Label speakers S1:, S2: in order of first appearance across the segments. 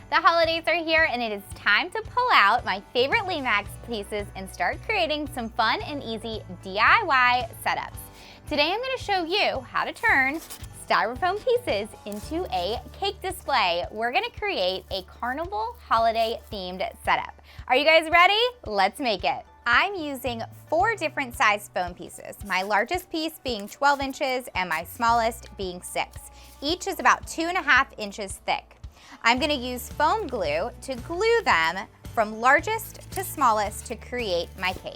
S1: The holidays are here and it is time to pull out my favorite Lemax pieces and start creating some fun and easy DIY setups. Today I'm going to show you how to turn Styrofoam pieces into a cake display. We're going to create a carnival holiday themed setup. Are you guys ready? Let's make it. I'm using 4 different size foam pieces, my largest piece being 12 inches and my smallest being 6. Each is about 2.5 inches thick. I'm going to use foam glue to glue them from largest to smallest to create my cake.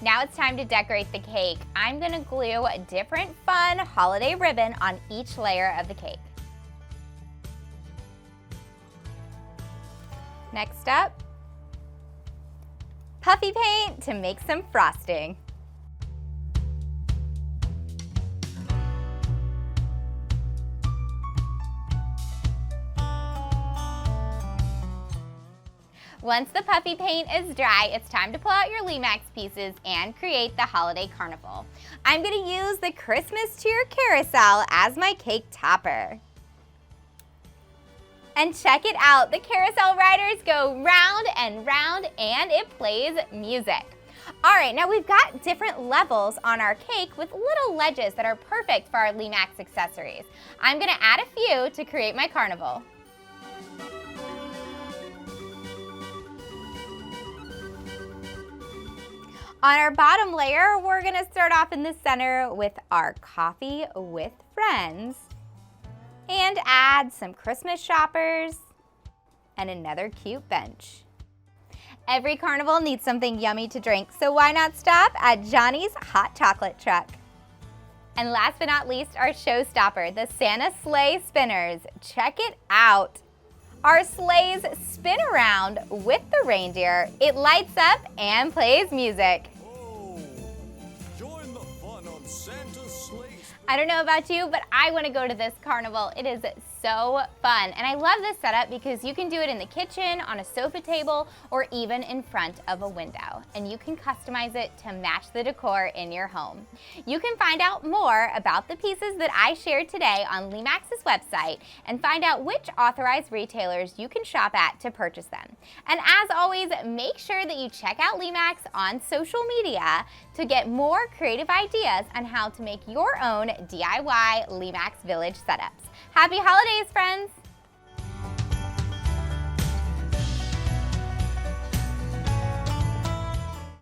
S1: Now it's time to decorate the cake. I'm going to glue a different fun holiday ribbon on each layer of the cake. Next up, puffy paint to make some frosting. Once the puffy paint is dry, it's time to pull out your Lemax pieces and create the holiday carnival. I'm going to use the Christmas cheer carousel as my cake topper. And check it out, the carousel riders go round and round and it plays music. All right, now we've got different levels on our cake with little ledges that are perfect for our Lemax accessories. I'm going to add a few to create my carnival. On our bottom layer, we're going to start off in the center with our coffee with friends and add some Christmas shoppers and another cute bench. Every carnival needs something yummy to drink, so why not stop at Johnnie's hot chocolate truck? And last but not least, our showstopper, the Santa Sleigh spinners. Check it out. Our sleighs spin around with the reindeer. It lights up and plays music.
S2: Join the fun on Santa's sleigh.
S1: I don't know about you, but I want to go to this carnival. It is so fun. And I love this setup because you can do it in the kitchen, on a sofa table, or even in front of a window. And you can customize it to match the decor in your home. You can find out more about the pieces that I shared today on Lemax's website and find out which authorized retailers you can shop at to purchase them. And as always, make sure that you check out Lemax on social media to get more creative ideas on how to make your own DIY Lemax Village setups. Happy holidays, friends!